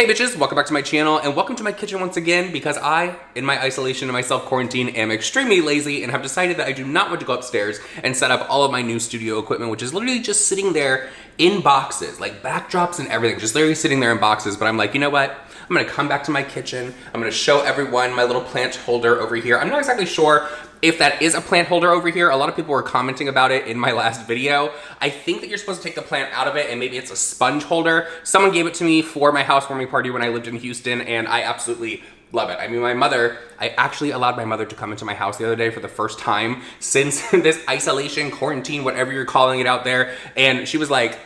Hey bitches, welcome back to my channel and welcome to my kitchen once again because I, in my isolation and my self-quarantine, am extremely lazy and have decided that I do not want to go upstairs and set up all of my new studio equipment, which is literally just sitting there in boxes, like backdrops and everything, just literally sitting there in boxes. But I'm like, you know what? I'm gonna come back to my kitchen. I'm gonna show everyone my little plant holder over here. I'm not exactly sure if that is a plant holder over here. A lot of people were commenting about it in my last video. I think that you're supposed to take the plant out of it and maybe it's a sponge holder. Someone gave it to me for my housewarming party when I lived in Houston and I absolutely love it. I mean, I actually allowed my mother to come into my house the other day for the first time since this isolation, quarantine, whatever you're calling it out there. And she was like,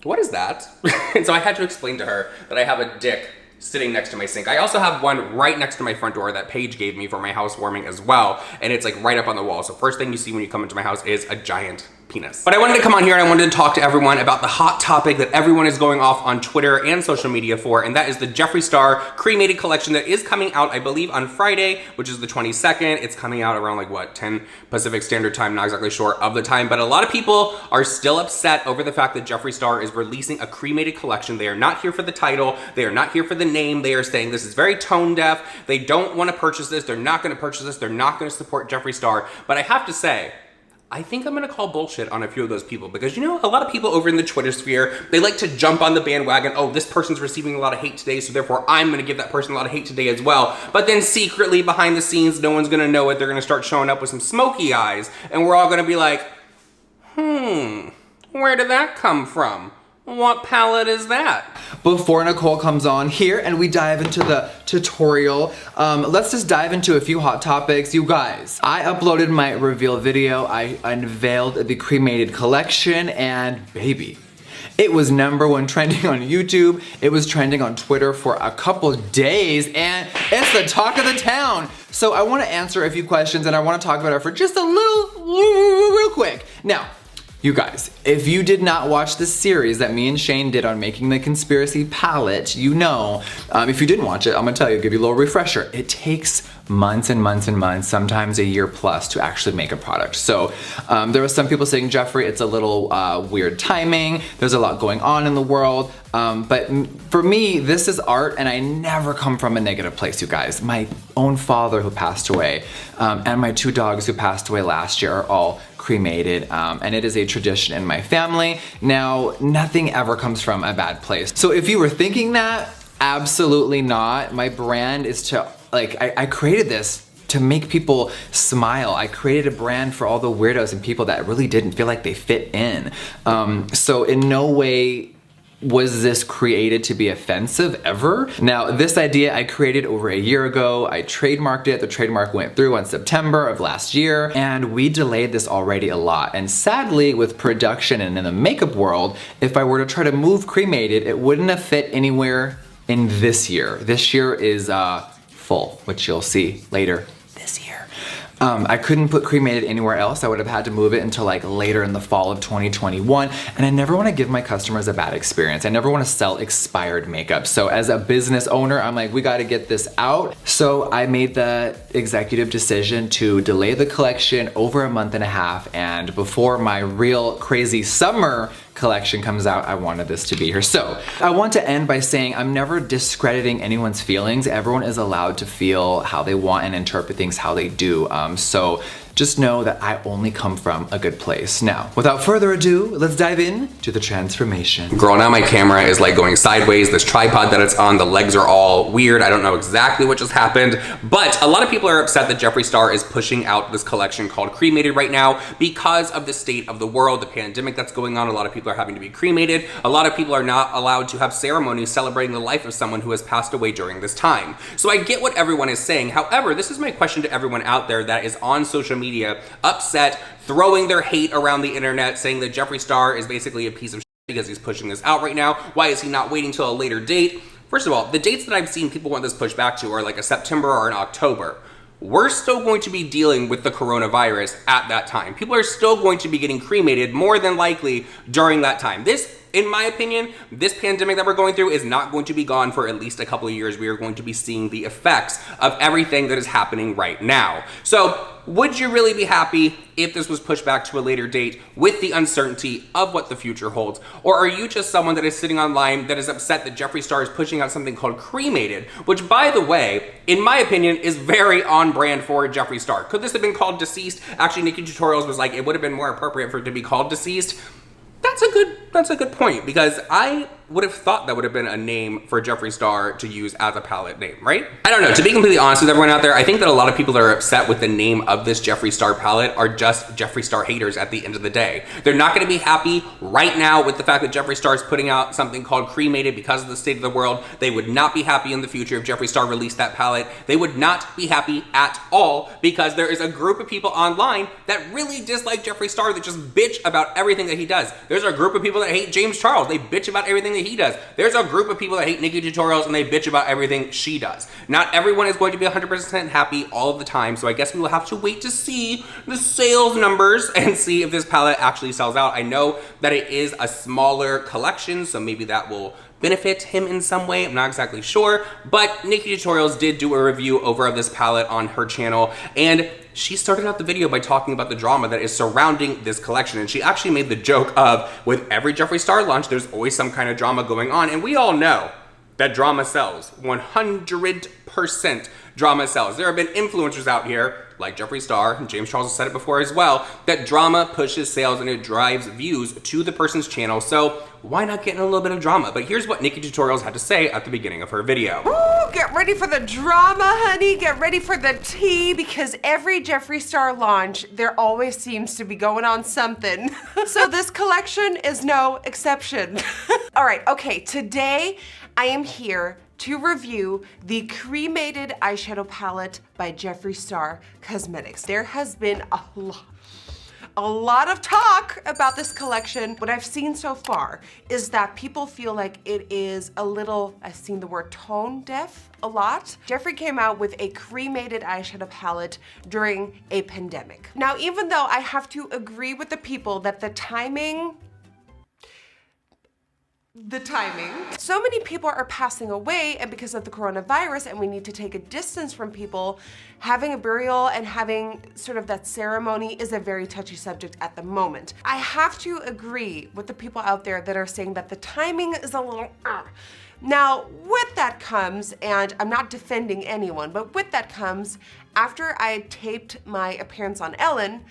what is that? And so I had to explain to her that I have a dick sitting next to my sink. I also have one right next to my front door that Paige gave me for my housewarming as well. And it's like right up on the wall. So first thing you see when you come into my house is a giant penis. But I wanted to come on here and I wanted to talk to everyone about the hot topic that everyone is going off on Twitter and social media for, and that is the Jeffree Star cremated collection that is coming out, I believe, on Friday, which is the 22nd. It's coming out around like what, 10 Pacific Standard Time, not exactly sure of the time, but a lot of people are still upset over the fact that Jeffree Star is releasing a cremated collection. They are not here for the title. They are not here for the name. They are saying this is very tone deaf. They don't want to purchase this. They're not going to purchase this. They're not going to support Jeffree Star. But I have to say, I think I'm gonna call bullshit on a few of those people because, you know, a lot of people over in the Twitter sphere, they like to jump on the bandwagon. Oh, this person's receiving a lot of hate today, so therefore I'm gonna give that person a lot of hate today as well. But then secretly behind the scenes, no one's gonna know it. They're gonna start showing up with some smoky eyes and we're all gonna be like, where did that come from? What palette is that? Before Nicole comes on here and we dive into the tutorial, let's just dive into a few hot topics. You guys, I uploaded my reveal video. I unveiled the cremated collection and baby, it was #1 trending on YouTube. It was trending on Twitter for a couple days and it's the talk of the town. So I wanna answer a few questions and I wanna talk about it for just a real quick. Now, you guys, if you did not watch the series that me and Shane did on making the conspiracy palette, you know, if you didn't watch it, I'm gonna tell you, give you a little refresher. It takes months and months and months, sometimes a year plus to actually make a product. So there were some people saying, Jeffree, it's a little weird timing. There's a lot going on in the world. But for me, this is art and I never come from a negative place, you guys. My own father who passed away and my 2 dogs who passed away last year are all cremated and it is a tradition in my family. Now, nothing ever comes from a bad place. So if you were thinking that, absolutely not. My brand is to, like, I created this to make people smile. I created a brand for all the weirdos and people that really didn't feel like they fit in. So in no way was this created to be offensive ever. Now, this idea I created over a year ago. I trademarked it. The trademark went through in September of last year, and we delayed this already a lot. And sadly, with production and in the makeup world, if I were to try to move cremated, it wouldn't have fit anywhere in this year. This year is full, which you'll see later this year. I couldn't put cremated anywhere else. I would have had to move it until like later in the fall of 2021. And I never want to give my customers a bad experience. I never want to sell expired makeup. So as a business owner, I'm like, we got to get this out. So I made the executive decision to delay the collection over a month and a half. And before my real crazy summer collection comes out, I wanted this to be here. So I want to end by saying I'm never discrediting anyone's feelings. Everyone is allowed to feel how they want and interpret things how they do. So just know that I only come from a good place. Now, without further ado, let's dive in to the transformation. Girl, now my camera is like going sideways. This tripod that it's on, the legs are all weird. I don't know exactly what just happened, but a lot of people are upset that Jeffree Star is pushing out this collection called Cremated right now because of the state of the world, the pandemic that's going on. A lot of people are having to be cremated. A lot of people are not allowed to have ceremonies celebrating the life of someone who has passed away during this time. So I get what everyone is saying. However, this is my question to everyone out there that is on social media, upset, throwing their hate around the internet, saying that Jeffree Star is basically a piece of shit because he's pushing this out right now. Why is he not waiting till a later date? First of all, the dates that I've seen people want this pushed back to are like a September or an October. We're still going to be dealing with the coronavirus at that time. People are still going to be getting cremated more than likely during that time. This in my opinion, this pandemic that we're going through is not going to be gone for at least a couple of years. We are going to be seeing the effects of everything that is happening right now. So would you really be happy if this was pushed back to a later date with the uncertainty of what the future holds? Or are you just someone that is sitting online that is upset that Jeffree Star is pushing out something called cremated, which, by the way, in my opinion, is very on brand for Jeffree Star? Could this have been called deceased? Actually, NikkieTutorials was like, it would have been more appropriate for it to be called deceased. That's a good point, because I would have thought that would have been a name for Jeffree Star to use as a palette name, right? I don't know, to be completely honest with everyone out there, I think that a lot of people that are upset with the name of this Jeffree Star palette are just Jeffree Star haters at the end of the day. They're not gonna be happy right now with the fact that Jeffree Star is putting out something called cremated because of the state of the world. They would not be happy in the future if Jeffree Star released that palette. They would not be happy at all, because there is a group of people online that really dislike Jeffree Star, that just bitch about everything that he does. There's a group of people that hate James Charles. They bitch about everything that he does. There's a group of people that hate NikkieTutorials, and they bitch about everything she does. Not everyone is going to be 100% happy all of the time, so I guess we will have to wait to see the sales numbers and see if this palette actually sells out. I know that it is a smaller collection, so maybe that will benefit him in some way. I'm not exactly sure, but NikkieTutorials did do a review over of this palette on her channel, and she started out the video by talking about the drama that is surrounding this collection. And she actually made the joke of, with every Jeffree Star launch, there's always some kind of drama going on, and we all know that drama sells. 100% drama sells. There have been influencers out here, like Jeffree Star, and James Charles has said it before as well, that drama pushes sales and it drives views to the person's channel. So why not get in a little bit of drama? But here's what NikkieTutorials had to say at the beginning of her video. Ooh, get ready for the drama, honey. Get ready for the tea, because every Jeffree Star launch, there always seems to be going on something. So this collection is no exception. All right, okay, today I am here to review the cremated eyeshadow palette by Jeffree Star Cosmetics. There has been a lot of talk about this collection. What I've seen so far is that people feel like it is a little, I've seen the word tone deaf a lot. Jeffree came out with a cremated eyeshadow palette during a pandemic. Now, even though I have to agree with the people that the timing, so many people are passing away, and because of the coronavirus, and we need to take a distance from people, having a burial and having sort of that ceremony is a very touchy subject at the moment. I have to agree with the people out there that are saying that the timing is a little Now, with that comes, and I'm not defending anyone, but with that comes, after I taped my appearance on Ellen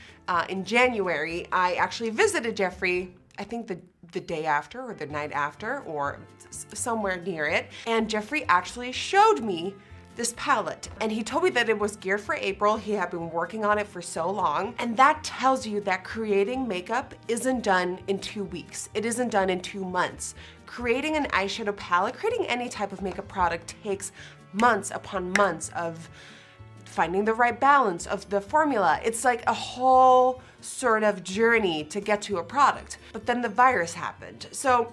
in January, I actually visited Jeffree, I think the day after or the night after or somewhere near it. And Jeffree actually showed me this palette, and he told me that it was geared for April. He had been working on it for so long. And that tells you that creating makeup isn't done in 2 weeks. It isn't done in 2 months. Creating an eyeshadow palette, creating any type of makeup product takes months upon months of finding the right balance of the formula. It's like a whole sort of journey to get to a product. But then the virus happened. So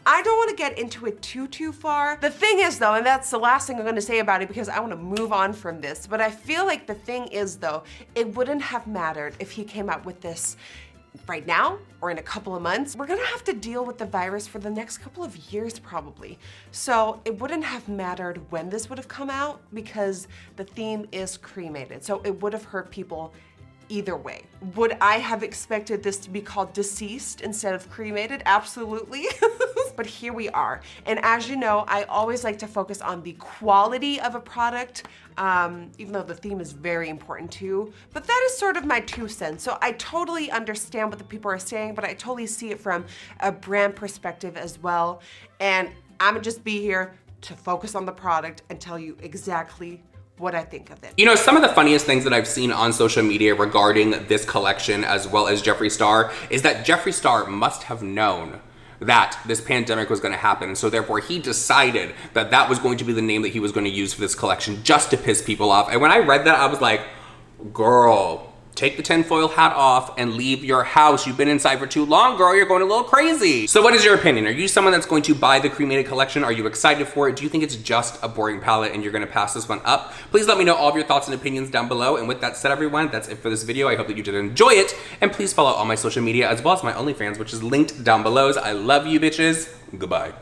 I don't want to get into it too far. The thing is though, and that's the last thing I'm going to say about it because I want to move on from this, but I feel like the thing is though, it wouldn't have mattered if he came out with this right now or in a couple of months. We're gonna have to deal with the virus for the next couple of years probably. So it wouldn't have mattered when this would have come out because the theme is cremated. So it would have hurt people either way. Would I have expected this to be called deceased instead of cremated? Absolutely. But here we are. And as you know, I always like to focus on the quality of a product, even though the theme is very important too. But that is sort of my 2 cents. So I totally understand what the people are saying, but I totally see it from a brand perspective as well. And I'm gonna just be here to focus on the product and tell you exactly what I think of it. You know, some of the funniest things that I've seen on social media regarding this collection as well as Jeffree Star is that Jeffree Star must have known that this pandemic was going to happen, and so therefore he decided that that was going to be the name that he was going to use for this collection just to piss people off. And when I read that, I was like, girl, take the tinfoil hat off and leave your house. You've been inside for too long, girl. You're going a little crazy. So what is your opinion? Are you someone that's going to buy the cremated collection? Are you excited for it? Do you think it's just a boring palette and you're gonna pass this one up? Please let me know all of your thoughts and opinions down below. And with that said, everyone, that's it for this video. I hope that you did enjoy it. And please follow all my social media as well as my OnlyFans, which is linked down below. I love you, bitches. Goodbye.